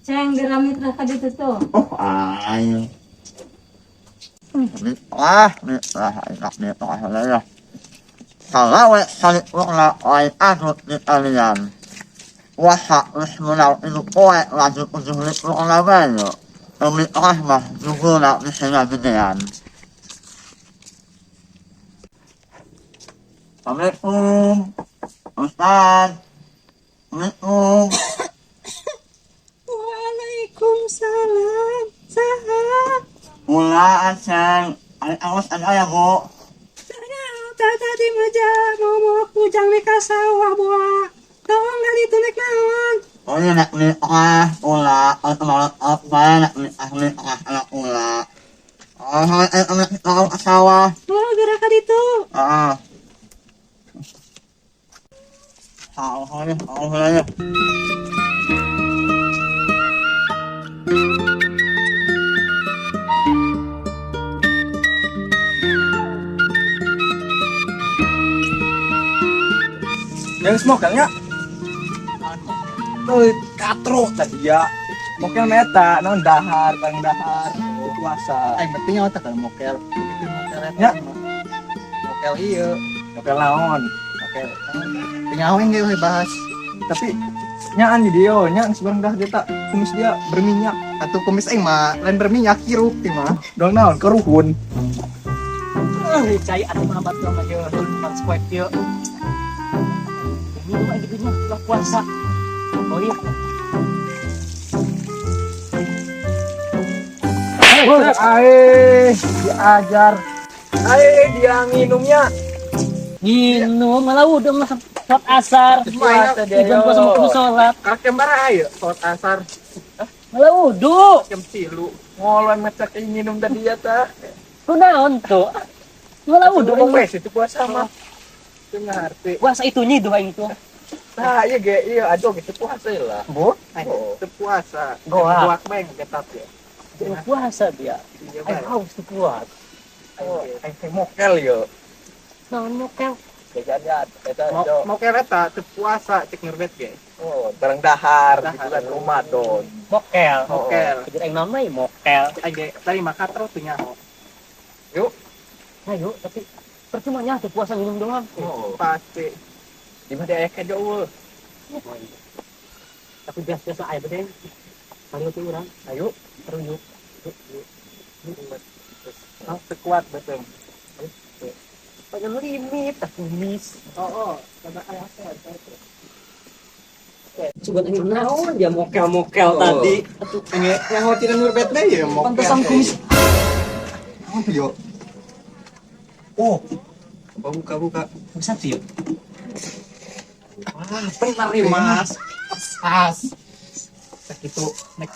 Ceng, diramit lah tadi tuh. Oh, ayo. Enak ya. Kalau salit wala ay asut ni kalian. Wah, wis menau itu kowe lanjut ujung lik wala bayo. Umi mah juga nak misalnya gedean. Assalamualaikum. Ustaz. Assalamualaikum. Waalaikumsalam. Saha? Mula aceng. Awas ada ya, Bu. Tadi meja mau kujang meka sawah buah. Tolong kali itu naik naon. Oh iya nak ula. Apa nak anak ula. Nak sawah. Oh, gerakan itu. Alhamdulillah. Yang smokelnya katro tadi ya mokel meta non dahar bang dahar puasa Yang penting otak kalau mokel. Itu mokel Ya. Mokel iya. mokel naon Mokel. Tinggalin gitu bahas. tapi nyaan di dia nyaan sebarang dah dia tak kumis dia berminyak Atau kumis mah lain berminyak kiruk mah. dong naon keruhun Cai atau mabat sama yo, teman squad yo. Ini mah gitu nya, puasa. Oh iya. diajar dia minumnya Minum malah udah mah sholat asar. Puasa dia, Jam puasa mau sholat. kakek marah ayo sholat asar Malah wudu. kem silu ngolon ngecek minum tadi ya tak Kunaon tuh? Malah wudu. ngomong wes itu puasa mah itu ngerti Puasa itunya doa itu. nah iya ge iya aduh gitu puasa lah Bu, itu puasa Goa. goak beng ketat ya puasa dia. iya Ayo bang haus tuh kuat. ayo mokel yo Naon mokel? kejadian eta Mokel eta teu puasa cek ngerbet ge. oh bareng dahar di bulan Ramadan Mokel. Mokel. Jadi yang namanya mokel. Age tadi maka terus teu nyaho. Ayo, tapi percuma nya tuh puasa minum doang. oh Pasti. di mana aya ka jauh Tapi biasa-biasa aja deh. Kalau tuh orang, ayo terus yuk. Nah, sekuat betul. Pengen limit, aku miss. Oh, karena aya sehat. Coba tanya naon dia mokel tadi. Enge nyaho tina ngerbet mah ya mokel. Pantesan kumis. Apa yo? Oh. Buka. Bisa tuh yuk. Ah, benar nih Mas. Pas. Sakitu nek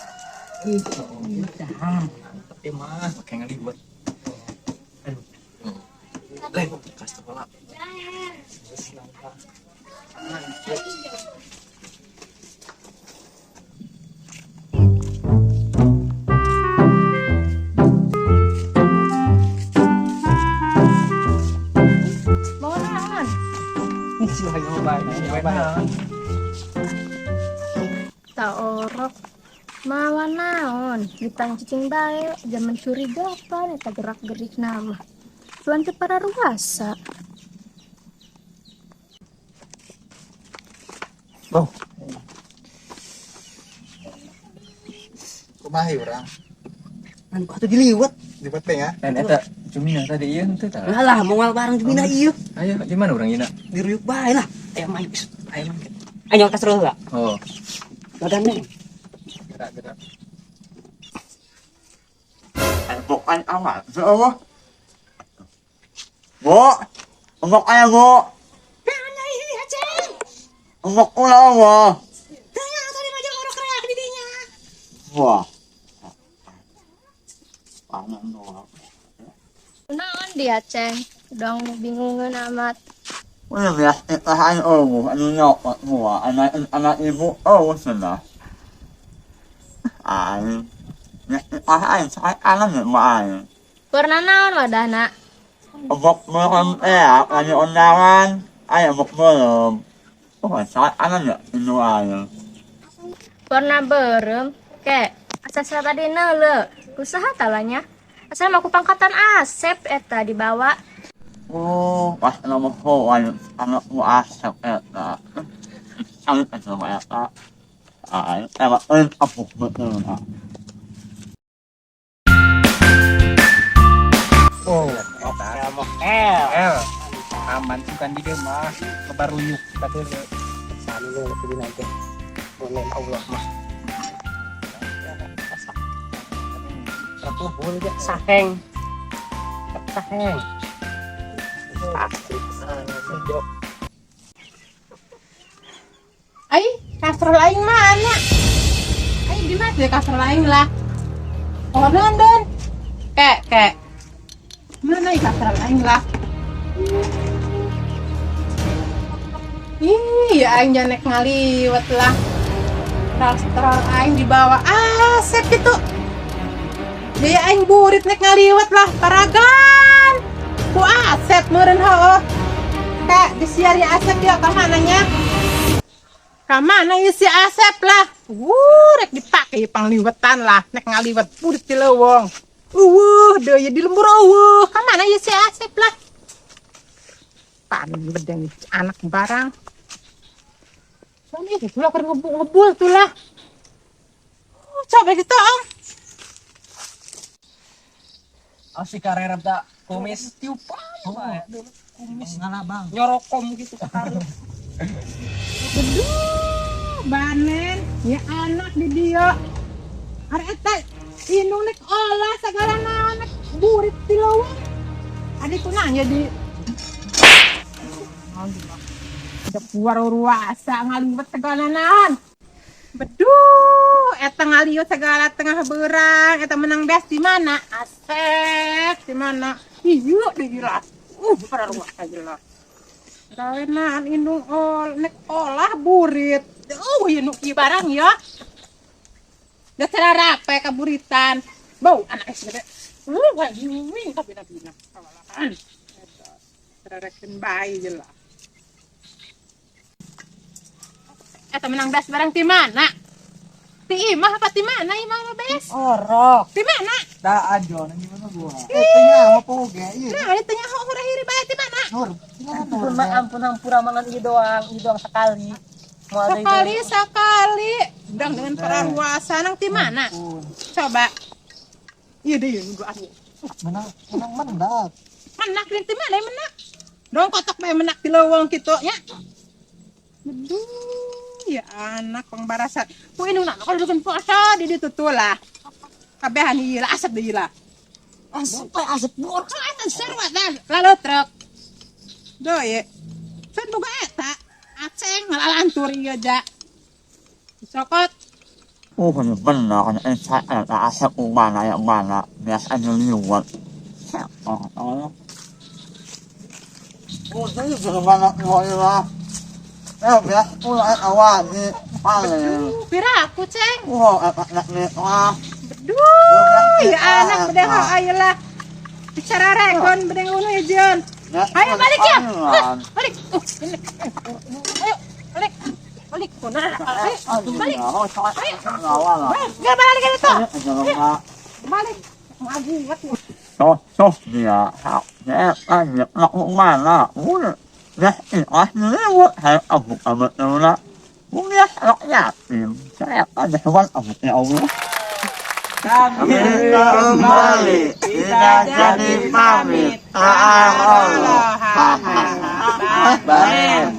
tapi mah kayak ngelibet. Aduh. Kasih bola. Mau naon? silahkan nyobain Tak orok. Mawa naon? Ditang cicing bae, zaman curigapan eta gerak-gerik nama. Tuan teu para ruasa. Oh. Kumaha urang? Kan atuh diliwat. Di beteng ya. dan eta cumina tadi iya teh tah Alah, moal bareng dina ieu. ayo di mana orang ina Diruyuk bae lah. Ayo main. Ayo main. Ayo kasro lah. oh Badan nih. Gerak-gerak. Bukan amat. Allah. Bu. Ngok aya, Bu. Mana ini aceng? Ngok ulah, Bu. Tanya tadi mah orang kreak di dinya. Wah. Panen doang. Naon dia, Ceng? Dong bingungan amat. Udah biasa itahan anu nyokot gua. Anak ibu sana. Ay. Nek itahan saya alam ya maay. Pernah naon wadana? Obok belum kami undangan. Ayo obok belum. Oh, saya alam ya inu ayo. Warna berem, kek. Asal tadi le, usaha talanya. Asal mau pangkatan Asep eta dibawa. Oh, pas nama ho ayo anak mu asap eta. Ayo eta eta. Ayo eta apa betul. Oh, El. Aman bukan di mah, lebar runyuk kata lu. Selalu lu tadi nanti. Boleh Allah mah. Aku boleh gak saheng. Saheng. Ay, kasar lain mana? Ay, di mana ya kasar lain lah? Oh, don. Kek. Mana ya kasar lain lah? Ih, aing janek ngaliwat lah. Terang aing dibawa Asep gitu. Jadi aing burit nek ngaliwat lah, paragan. Ku Asep meureun heueuh. Kak, disiari Asep ya ka mananya? Ka mana ieu si Asep lah? Rek dipake pangliwetan lah, nek ngaliwat burit di leuweung. Deui di lembur eueuh. Ka mana ieu si Asep lah? Pan bedeng anak barang. Soalnya itu lah kan ngebul tuh lah. Coba gitu om. Asik karer tak kumis tiupan ya. Kumis ngalabang. Nyorokom gitu ke karep. Aduh, banen ya anak di dia. Are eta indung nek olah segala naon nek burit di leuweung. Adikku nanya di ada puar ruasa ngaliwat segala naon. Beduh, eta ngaliwat segala tengah berang, eta menang beas di mana? Asep di mana? Ieu dijelas. Para ruasa jelas. Kawenaan indung nek olah burit. Ieu nu kieu barang ya. Da sararape ka buritan. Bau anak gede. Wah, wing tapi bina. Kawalaan. Eta sararakeun bae jelas. Eta menang beas barang ti mana? Ti imah apa ti mana imah mah beas? Orok. Ti mana? Da ajo nang gimana gua. Tanya apa oge ieu. Nah, di tengah urang hiri bae ti mana? Nur. Ampun hampura mangan ieu doang sekali. Moal deui Sekali. Udang dengan pararuasa nang ti mana? Coba. Ieu deui nu anu. Menang mendak. Menak di ti mana menak? Dong kotok bae menak di leuweung kitu nya. Aduh, ya anak pangbarasa. Ku indung nak kalau dukeun puasa di ditu lah. Kabehan ieu lah asep deui lah. Asep bor. Eta sarwa lalu truk. Doye. Sen boga eta. Aceng ngalalantur ieu ja. Sokot. Oh, bener kan saya asap mana yang mana biasanya liwat. Oh, saya juga mana liwat. Biasa pulang awal ni paling. Pira aku ceng. Oh, nak ni wah. Aduh, ya anak bedeng ayo lah. Bicara rekon bedeng unu ejeun. Ayo balik ya. Balik. Ayo, balik. Balik. Balik. Gak balik itu. Balik. Lagi ingat. Cocok dia. Dia nak mana? Udah. Nah, ini lewat saya abu amat nuna. Mungkin rakyat saya ada hewan abu ya Allah. Kami kembali tidak jadi pamit. Allah. Baik.